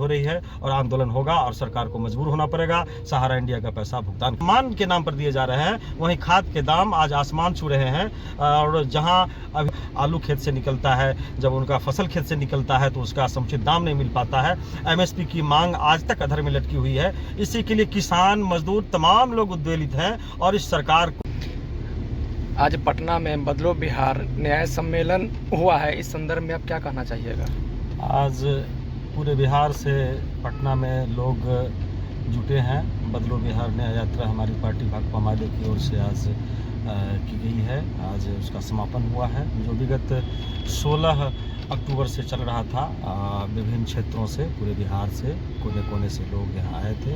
हो रही है और आंदोलन होगा और सरकार को मजबूर होना पड़ेगा। सहारा इंडिया का पैसा भुगतान मान के नाम पर दिए जा रहे हैं, वहीं खाद के दाम आज आसमान छू रहे हैं। और जहां अभी आलू खेत से निकलता है, जब उनका फसल खेत से निकलता है तो उसका समुचित दाम नहीं मिल पाता है। एमएसपी की मांग आज तक अधर में लटकी हुई है। इसी के लिए किसान, मजदूर, तमाम लोग उद्वेलित हैं और इस सरकार को आज पटना में बदलो बिहार न्याय सम्मेलन हुआ है, इस संदर्भ में आप क्या कहना चाहिएगा? आज पूरे बिहार से पटना में लोग जुटे हैं। बदलो बिहार न्याय यात्रा हमारी पार्टी भाकपा माले की ओर से आज की गई है। आज उसका समापन हुआ है, जो विगत 16 अक्टूबर से चल रहा था। विभिन्न क्षेत्रों से, पूरे बिहार से, कोने कोने से लोग यहाँ आए थे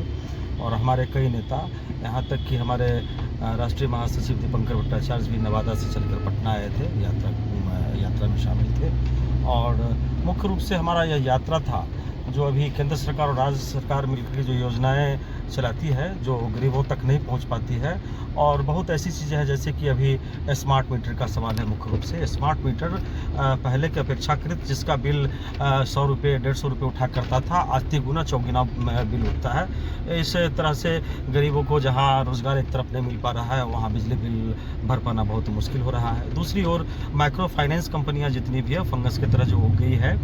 और हमारे कई नेता, यहाँ तक कि हमारे राष्ट्रीय महासचिव दीपंकर भट्टाचार्य भी नवादा से चलकर पटना आए थे, यात्रा में शामिल थे। और मुख्य रूप से हमारा यह यात्रा था जो अभी केंद्र सरकार और राज्य सरकार मिलकर जो योजनाएं चलाती है, जो गरीबों तक नहीं पहुंच पाती है। और बहुत ऐसी चीज़ें हैं जैसे कि अभी स्मार्ट मीटर का सवाल है। मुख्य रूप से स्मार्ट मीटर पहले के अपेक्षाकृत जिसका बिल 100 रुपये 150 रुपये उठा करता था, आज 3 गुना 4 गुना बिल उठता है। इस तरह से गरीबों को जहां रोज़गार एक तरफ नहीं मिल पा रहा है, वहां बिजली बिल भर पाना बहुत मुश्किल हो रहा है। दूसरी ओर माइक्रो फाइनेंस कंपनियां जितनी भी है, फंगस की तरह जो हो गई है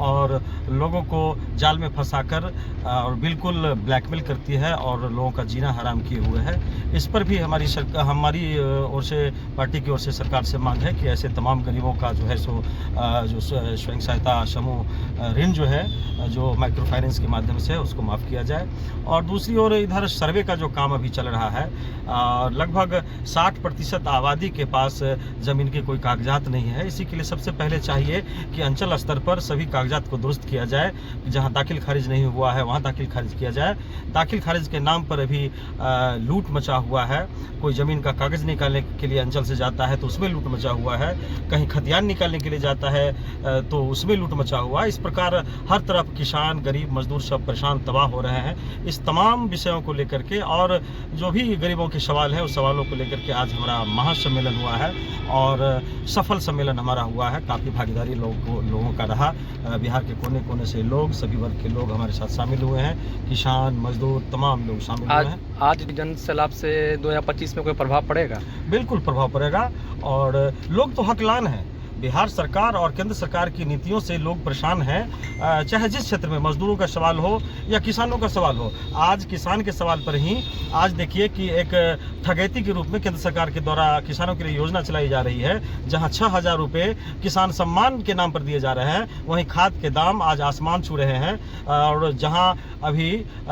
और लोगों को जाल में फंसाकर और बिल्कुल ब्लैकमेल करती है और लोगों का जीना हराम किए हुए है। इस पर भी हमारी ओर से, पार्टी की ओर से सरकार से मांग है कि ऐसे तमाम गरीबों का जो है जो स्वयं सहायता समूह ऋण जो है, जो माइक्रो फाइनेंस के माध्यम से उसको माफ़ किया जाए। और दूसरी ओर इधर सर्वे का जो काम अभी चल रहा है, लगभग 60% आबादी के पास ज़मीन के कोई कागजात नहीं है। इसी के लिए सबसे पहले चाहिए कि अंचल स्तर पर सभी कागजात को दुरुस्त किया जाए। जहां दाखिल खारिज नहीं हुआ है वहां दाखिल खारिज किया जाए। दाखिल खारिज के नाम पर अभी लूट मचा हुआ है। कोई ज़मीन का कागज़ निकालने के लिए अंचल से जाता है तो उसमें लूट मचा हुआ है, कहीं खतियान निकालने के लिए जाता है तो उसमें लूट मचा हुआ है। इस प्रकार हर तरफ किसान, गरीब, मजदूर सब परेशान, तबाह हो रहे हैं। इस तमाम विषयों को लेकर के और जो भी गरीबों के सवाल है, उस सवालों को लेकर के आज हमारा महासम्मेलन हुआ है और सफल सम्मेलन हमारा हुआ है। काफ़ी भागीदारी लोगों का रहा। बिहार के कोने कोने से लोग, सभी वर्ग के लोग हमारे साथ शामिल हुए हैं। किसान, मजदूर, तमाम लोग शामिल हुए हैं। आज जन सैलाब से 2025 में कोई प्रभाव पड़ेगा? बिल्कुल प्रभाव पड़ेगा और लोग तो हकलान हैं। बिहार सरकार और केंद्र सरकार की नीतियों से लोग परेशान हैं, चाहे जिस क्षेत्र में, मजदूरों का सवाल हो या किसानों का सवाल हो। आज किसान के सवाल पर ही आज देखिए कि एक ठगैती के रूप में केंद्र सरकार के द्वारा किसानों के लिए योजना चलाई जा रही है, जहां 6000 रुपये किसान सम्मान के नाम पर दिए जा रहे हैं। वहीं खाद के दाम आज आसमान छू रहे हैं और जहां अभी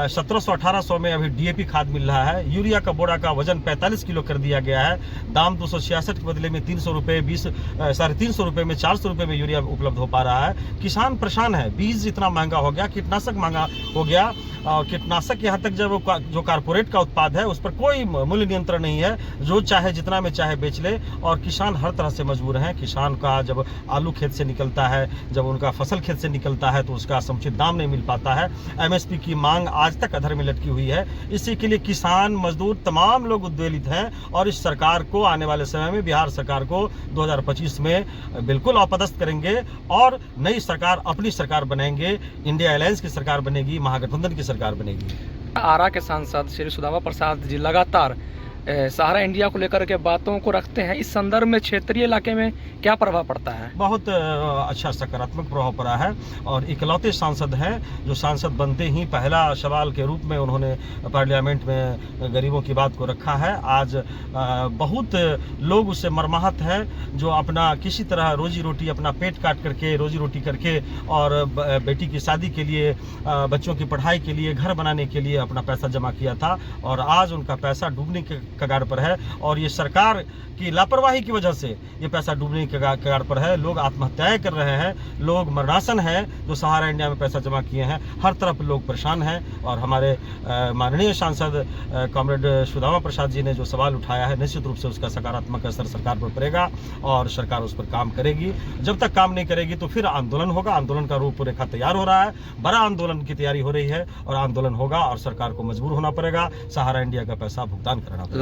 1700-1800 में अभी डीएपी खाद मिल रहा है। यूरिया का बोरा का वजन 45 किलो कर दिया गया है। दाम 266 के बदले में 300 रुपये, 350 रुपये में, 400 रुपये में यूरिया उपलब्ध हो पा रहा है। किसान परेशान है। बीज इतना महंगा हो गया, कीटनाशक महंगा हो गया। कीटनाशक यहाँ तक जब जो कारपोरेट का उत्पाद है उस पर कोई मूल्य नियंत्रण नहीं है, जो चाहे जितना में चाहे बेच ले। और किसान हर तरह से मजबूर हैं। किसान का जब आलू खेत से निकलता है, जब उनका फसल खेत से निकलता है तो उसका समुचित दाम नहीं मिल पाता है। एमएसपी की मांग आज तक अधर में लटकी हुई है। इसी के लिए किसान, मजदूर, तमाम लोग उद्वेलित हैं और इस सरकार को आने वाले समय में, बिहार सरकार को 2025 में बिल्कुल अपदस्थ करेंगे और नई सरकार, अपनी सरकार बनाएंगे। इंडिया अलायंस की सरकार बनेगी, महागठबंधन की सरकार बनेगी। आरा के सांसद श्री सुदामा प्रसाद जी लगातार सहारा इंडिया को लेकर के बातों को रखते हैं। इस संदर्भ में क्षेत्रीय इलाके में क्या प्रभाव पड़ता है? बहुत अच्छा सकारात्मक प्रभाव पड़ा है और इकलौते सांसद हैं जो सांसद बनते ही पहला सवाल के रूप में उन्होंने पार्लियामेंट में गरीबों की बात को रखा है। आज बहुत लोग उससे मर्माहत हैं, जो अपना किसी तरह रोजी रोटी, अपना पेट काट करके रोजी रोटी करके और बेटी की शादी के लिए, बच्चों की पढ़ाई के लिए, घर बनाने के लिए अपना पैसा जमा किया था और आज उनका पैसा डूबने के कगार पर है। और ये सरकार की लापरवाही की वजह से ये पैसा डूबने के कगार पर है। लोग आत्महत्याएं कर रहे हैं, लोग मरणासन हैं जो सहारा इंडिया में पैसा जमा किए हैं। हर तरफ लोग परेशान हैं और हमारे माननीय सांसद कॉमरेड सुदामा प्रसाद जी ने जो सवाल उठाया है, निश्चित रूप से उसका सकारात्मक असर सरकार पर पड़ेगा और सरकार उस पर काम करेगी। जब तक काम नहीं करेगी तो फिर आंदोलन होगा। आंदोलन का रूपरेखा तैयार हो रहा है, बड़ा आंदोलन की तैयारी हो रही है और आंदोलन होगा और सरकार को मजबूर होना पड़ेगा। सहारा इंडिया का पैसा भुगतान करना पड़ेगा।